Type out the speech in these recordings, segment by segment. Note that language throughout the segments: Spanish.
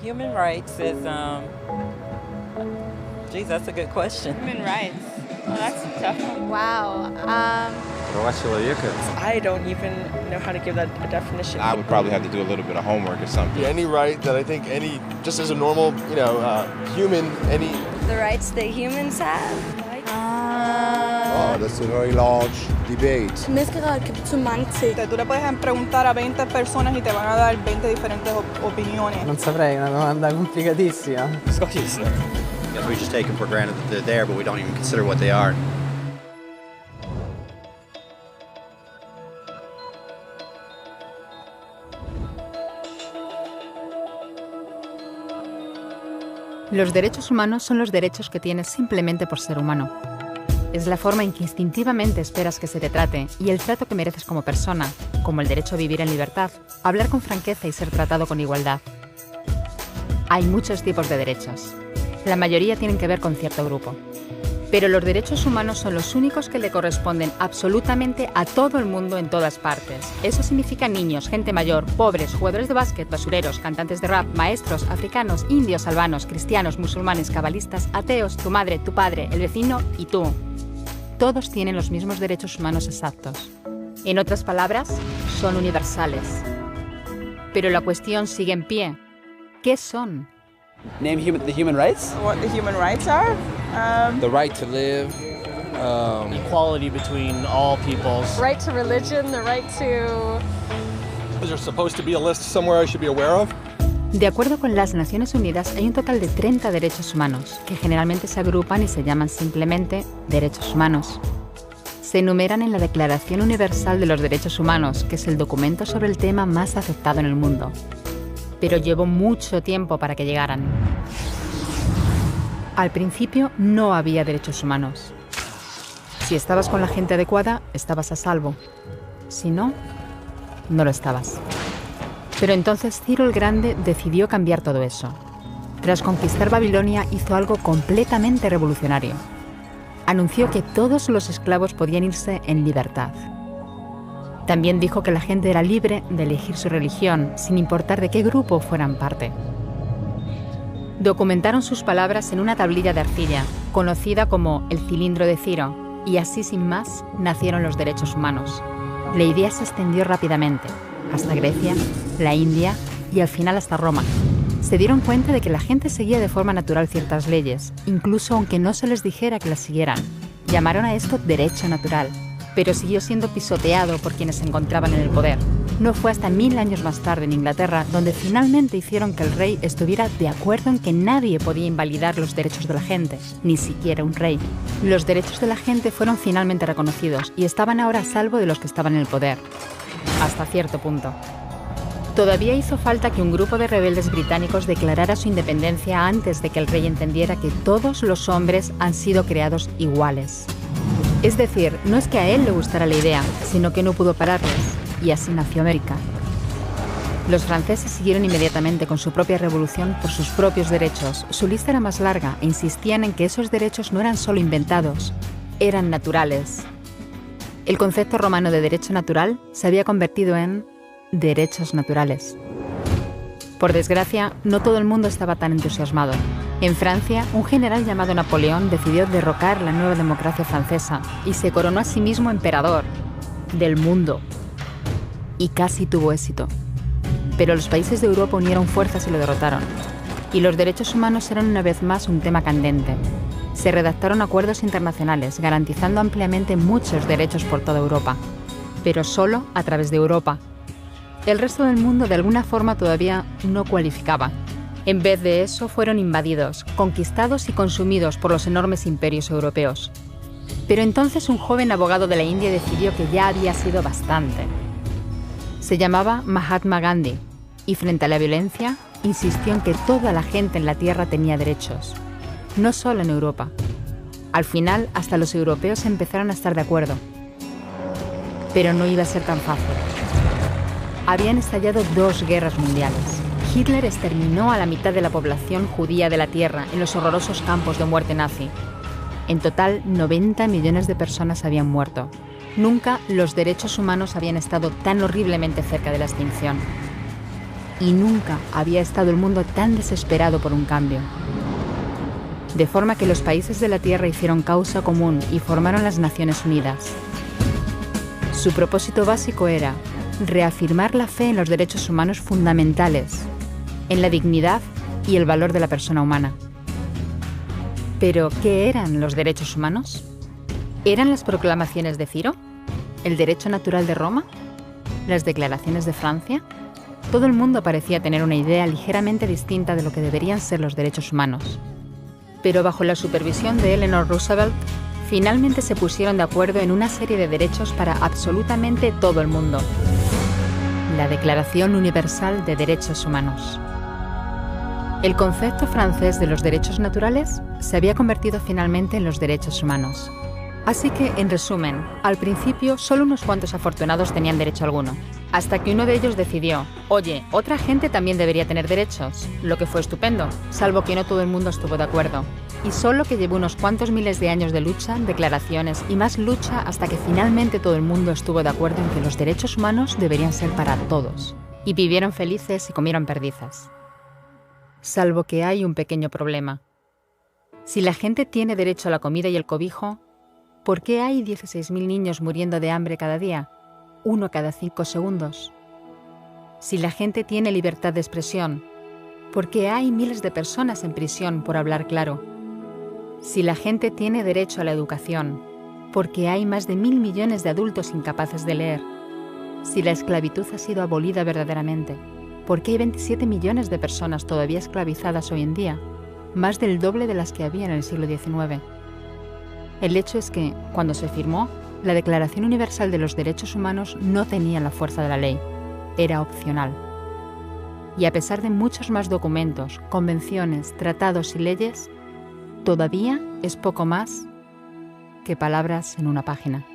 Human rights is, geez, that's a good question. Human rights. Well, that's a tough one. Wow. I don't even know how to give that a definition. I would probably have to do a little bit of homework or something. Any right that I think just as a normal, human, The rights that humans have. Oh, that's a very large debate. Menneskerettigheder kan betyde mange ting. Tú le puedes preguntar a 20 personas y te van a dar 20 diferentes opiniones. Non saprei, una domanda complicatissima. Guess we just take them for granted that they're there, but we don't even consider what they are. Los derechos humanos son los derechos que tienes simplemente por ser humano. Es la forma en que instintivamente esperas que se te trate y el trato que mereces como persona, como el derecho a vivir en libertad, hablar con franqueza y ser tratado con igualdad. Hay muchos tipos de derechos. La mayoría tienen que ver con cierto grupo. Pero los derechos humanos son los únicos que le corresponden absolutamente a todo el mundo en todas partes. Eso significa niños, gente mayor, pobres, jugadores de básquet, basureros, cantantes de rap, maestros, africanos, indios, albanos, cristianos, musulmanes, cabalistas, ateos, tu madre, tu padre, el vecino y tú. Todos tienen los mismos derechos humanos exactos. En otras palabras, son universales. Pero la cuestión sigue en pie. ¿Qué son? Name the human rights? What the human rights are? the right to live. Equality between all peoples. Right to religion, the right to... Is there supposed to be a list somewhere I should be aware of? De acuerdo con las Naciones Unidas, hay un total de 30 derechos humanos, que generalmente se agrupan y se llaman simplemente derechos humanos. Se enumeran en la Declaración Universal de los Derechos Humanos, que es el documento sobre el tema más aceptado en el mundo. Pero llevó mucho tiempo para que llegaran. Al principio no había derechos humanos. Si estabas con la gente adecuada, estabas a salvo. Si no, no lo estabas. Pero entonces Ciro el Grande decidió cambiar todo eso. Tras conquistar Babilonia, hizo algo completamente revolucionario. Anunció que todos los esclavos podían irse en libertad. También dijo que la gente era libre de elegir su religión, sin importar de qué grupo fueran parte. Documentaron sus palabras en una tablilla de arcilla, conocida como el cilindro de Ciro, y así sin más nacieron los derechos humanos. La idea se extendió rápidamente, hasta Grecia, la India y al final hasta Roma. Se dieron cuenta de que la gente seguía de forma natural ciertas leyes, incluso aunque no se les dijera que las siguieran. Llamaron a esto derecho natural, pero siguió siendo pisoteado por quienes se encontraban en el poder. No fue hasta 1000 años más tarde en Inglaterra donde finalmente hicieron que el rey estuviera de acuerdo en que nadie podía invalidar los derechos de la gente, ni siquiera un rey. Los derechos de la gente fueron finalmente reconocidos y estaban ahora a salvo de los que estaban en el poder. Hasta cierto punto. Todavía hizo falta que un grupo de rebeldes británicos declarara su independencia antes de que el rey entendiera que todos los hombres han sido creados iguales. Es decir, no es que a él le gustara la idea, sino que no pudo pararles, y así nació América. Los franceses siguieron inmediatamente con su propia revolución por sus propios derechos. Su lista era más larga e insistían en que esos derechos no eran solo inventados, eran naturales. El concepto romano de derecho natural se había convertido en derechos naturales. Por desgracia, no todo el mundo estaba tan entusiasmado. En Francia, un general llamado Napoleón decidió derrocar la nueva democracia francesa y se coronó a sí mismo emperador del mundo. Y casi tuvo éxito. Pero los países de Europa unieron fuerzas y lo derrotaron. Y los derechos humanos eran una vez más un tema candente. Se redactaron acuerdos internacionales garantizando ampliamente muchos derechos por toda Europa, pero solo a través de Europa. El resto del mundo de alguna forma todavía no cualificaba. En vez de eso fueron invadidos, conquistados y consumidos por los enormes imperios europeos. Pero entonces un joven abogado de la India decidió que ya había sido bastante. Se llamaba Mahatma Gandhi y frente a la violencia insistió en que toda la gente en la tierra tenía derechos. No solo en Europa. Al final, hasta los europeos empezaron a estar de acuerdo. Pero no iba a ser tan fácil. Habían estallado 2 guerras mundiales. Hitler exterminó a la mitad de la población judía de la Tierra en los horrorosos campos de muerte nazi. En total, 90 millones de personas habían muerto. Nunca los derechos humanos habían estado tan horriblemente cerca de la extinción. y nunca había estado el mundo tan desesperado por un cambio. De forma que los países de la Tierra hicieron causa común y formaron las Naciones Unidas. Su propósito básico era reafirmar la fe en los derechos humanos fundamentales, en la dignidad y el valor de la persona humana. ¿Pero qué eran los derechos humanos? ¿Eran las proclamaciones de Ciro? ¿El derecho natural de Roma? ¿Las declaraciones de Francia? Todo el mundo parecía tener una idea ligeramente distinta de lo que deberían ser los derechos humanos. Pero bajo la supervisión de Eleanor Roosevelt, finalmente se pusieron de acuerdo en una serie de derechos para absolutamente todo el mundo. La Declaración Universal de Derechos Humanos. El concepto francés de los derechos naturales se había convertido finalmente en los derechos humanos. Así que, en resumen, al principio solo unos cuantos afortunados tenían derecho alguno, hasta que uno de ellos decidió, oye, otra gente también debería tener derechos, lo que fue estupendo, salvo que no todo el mundo estuvo de acuerdo. Y solo que llevó unos cuantos miles de años de lucha, declaraciones y más lucha hasta que finalmente todo el mundo estuvo de acuerdo en que los derechos humanos deberían ser para todos. Y vivieron felices y comieron perdices. Salvo que hay un pequeño problema. Si la gente tiene derecho a la comida y el cobijo, ¿por qué hay 16.000 niños muriendo de hambre cada día? 1 cada 5 segundos. Si la gente tiene libertad de expresión, ¿por qué hay miles de personas en prisión por hablar claro? Si la gente tiene derecho a la educación, ¿por qué hay más de 1.000 millones de adultos incapaces de leer? Si la esclavitud ha sido abolida verdaderamente, ¿por qué hay 27 millones de personas todavía esclavizadas hoy en día? Más del doble de las que había en el siglo XIX. El hecho es que, cuando se firmó, la Declaración Universal de los Derechos Humanos no tenía la fuerza de la ley. Era opcional. Y a pesar de muchos más documentos, convenciones, tratados y leyes, todavía es poco más que palabras en una página.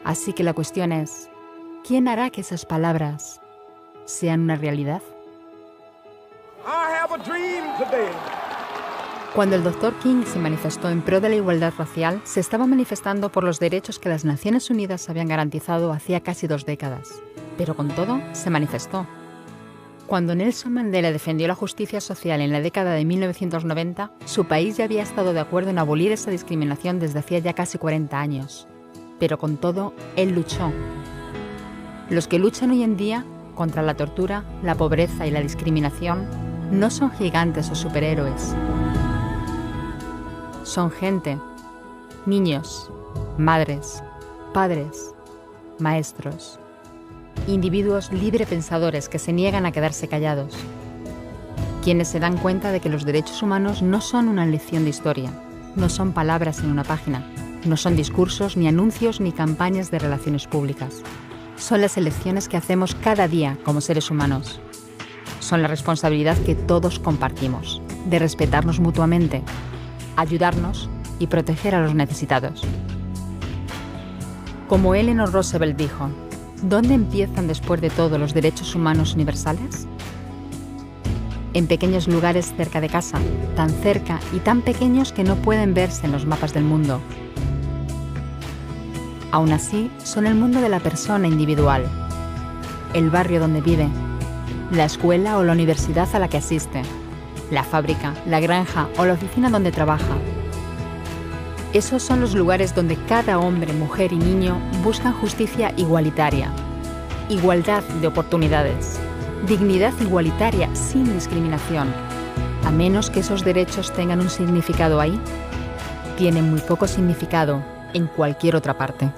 Así que la cuestión es, ¿quién hará que esas palabras sean una realidad? Cuando el Dr. King se manifestó en pro de la igualdad racial, se estaba manifestando por los derechos que las Naciones Unidas habían garantizado hacía casi 2 décadas. Pero con todo, se manifestó. Cuando Nelson Mandela defendió la justicia social en la década de 1990, su país ya había estado de acuerdo en abolir esa discriminación desde hacía ya casi 40 años. Pero con todo, él luchó. Los que luchan hoy en día contra la tortura, la pobreza y la discriminación no son gigantes o superhéroes. Son gente, niños, madres, padres, maestros, individuos librepensadores que se niegan a quedarse callados, quienes se dan cuenta de que los derechos humanos no son una lección de historia, no son palabras en una página, no son discursos, ni anuncios, ni campañas de relaciones públicas. Son las elecciones que hacemos cada día como seres humanos. Son la responsabilidad que todos compartimos, de respetarnos mutuamente, ayudarnos y proteger a los necesitados. Como Eleanor Roosevelt dijo, ¿dónde empiezan después de todo los derechos humanos universales? En pequeños lugares cerca de casa, tan cerca y tan pequeños que no pueden verse en los mapas del mundo. Aún así, son el mundo de la persona individual, el barrio donde vive, la escuela o la universidad a la que asiste, la fábrica, la granja o la oficina donde trabaja. Esos son los lugares donde cada hombre, mujer y niño buscan justicia igualitaria, igualdad de oportunidades, dignidad igualitaria sin discriminación. A menos que esos derechos tengan un significado ahí, tienen muy poco significado en cualquier otra parte.